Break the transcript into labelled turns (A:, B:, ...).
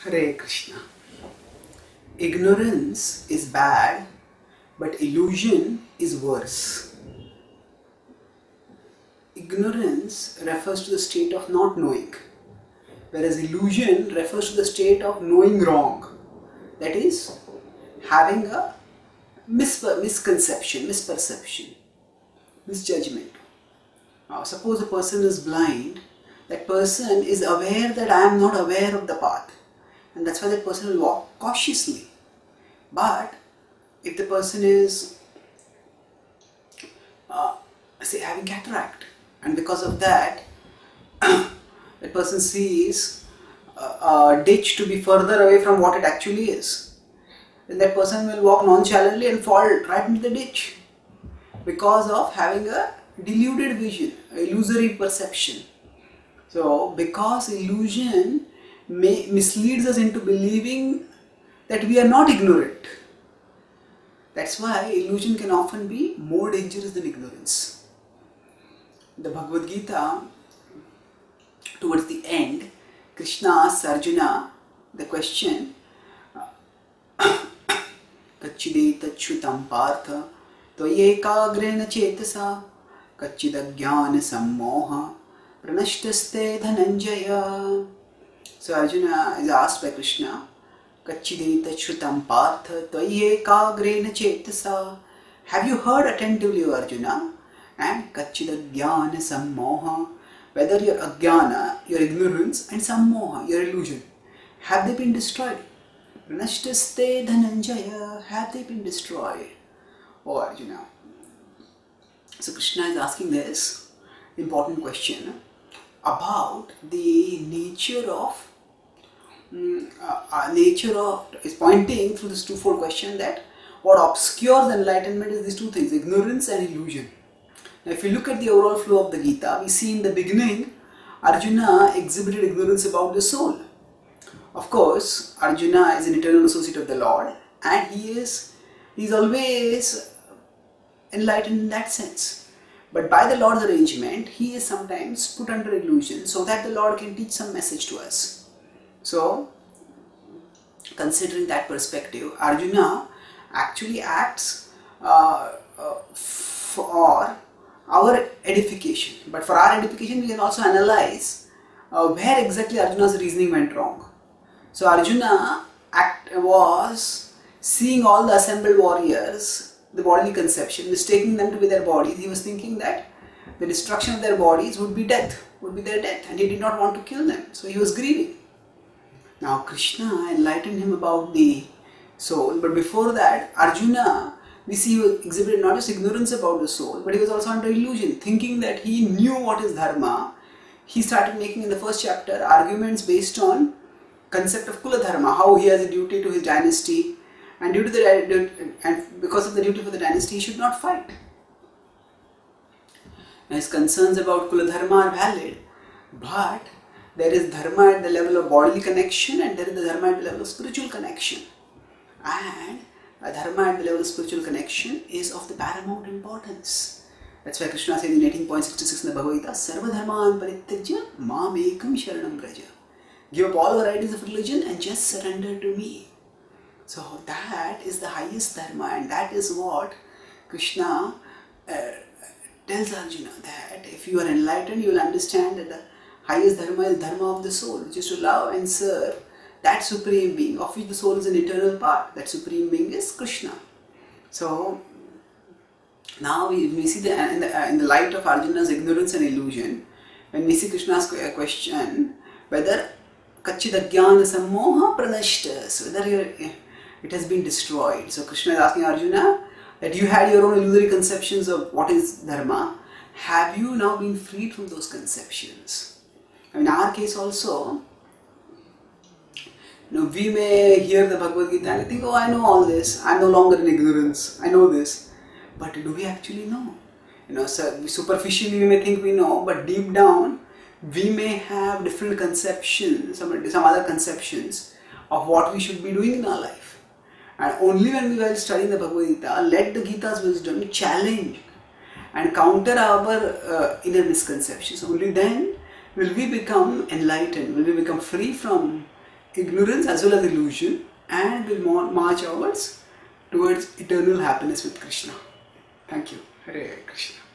A: Hare Krishna. Ignorance is bad, but illusion is worse. Ignorance refers to the state of not knowing, whereas illusion refers to the state of knowing wrong. That is, having a misconception, misperception, misjudgment. Now, suppose a person is blind, that person is aware that I am not aware of the path, and that's why that person will walk cautiously. But if the person is, say, having cataract, and because of that, that person sees a ditch to be further away from what it actually is, then that person will walk nonchalantly and fall right into the ditch because of having a deluded vision, illusory perception. So, because illusion misleads us into believing that we are not ignorant. That's why illusion can often be more dangerous than ignorance. The Bhagavad Gita, towards the end, Krishna asks Arjuna the question, Kachidetachhutam partha tvayekagrena chetasa kachidajnana sammoha pranashtaste dhananjaya. So Arjuna is asked by Krishna, Kachidetachhutam partha tvayekagrena chetasa. Have you heard attentively, O Arjuna? And Kachidajnana sammoha, whether your ajnana, your ignorance, and sammoha, your illusion, have they been destroyed? Pranashtaste dhananjaya, have they been destroyed? O Arjuna. So Krishna is asking this important question about the nature of is pointing through this twofold question that what obscures enlightenment is these two things, ignorance and illusion. Now, if you look at the overall flow of the Gita, we see in the beginning Arjuna exhibited ignorance about the soul. Of course, Arjuna is an eternal associate of the Lord, and he is always enlightened in that sense. But by the Lord's arrangement, he is sometimes put under illusion so that the Lord can teach some message to us. So, considering that perspective, Arjuna actually acts for our edification. But for our edification, we can also analyze where exactly Arjuna's reasoning went wrong. So Arjuna was seeing all the assembled warriors, the bodily conception, mistaking them to be their bodies. He was thinking that the destruction of their bodies would be their death, and he did not want to kill them. So he was grieving. Now Krishna enlightened him about the soul, but before that, Arjuna, we see he exhibited not just ignorance about the soul, but he was also under illusion, thinking that he knew what is dharma. He started making in the first chapter arguments based on concept of Kula Dharma, how he has a duty to his dynasty, and because of the duty for the dynasty, he should not fight. Now, his concerns about Kula Dharma are valid, but there is dharma at the level of bodily connection, and there is the dharma at the level of spiritual connection. And a dharma at the level of spiritual connection is of the paramount importance. That's why Krishna says in 18.66 in the Bhagavad Gita, Sarva dharman parityajya mam ekam sharanam braja. Give up all varieties of religion and just surrender to me. So that is the highest dharma, and that is what Krishna tells Arjuna, that if you are enlightened, you will understand that the highest dharma is dharma of the soul, which is to love and serve that supreme being, of which the soul is an eternal part. That supreme being is Krishna. So now we see in the light of Arjuna's ignorance and illusion, when we see Krishna's question whether Kachidajnana sammoha pranashtas, whether it has been destroyed. So Krishna is asking Arjuna that you had your own illusory conceptions of what is dharma. Have you now been freed from those conceptions? In our case also, we may hear the Bhagavad Gita and think, oh, I know all this, I'm no longer in ignorance, I know this. But do we actually know? Superficially we may think we know, but deep down we may have different conceptions, some other conceptions of what we should be doing in our life. And only when we were studying the Bhagavad Gita, let the Gita's wisdom challenge and counter our inner misconceptions. Only then will we become enlightened, will we become free from ignorance as well as illusion, and will march towards eternal happiness with Krishna. Thank you. Hare Krishna.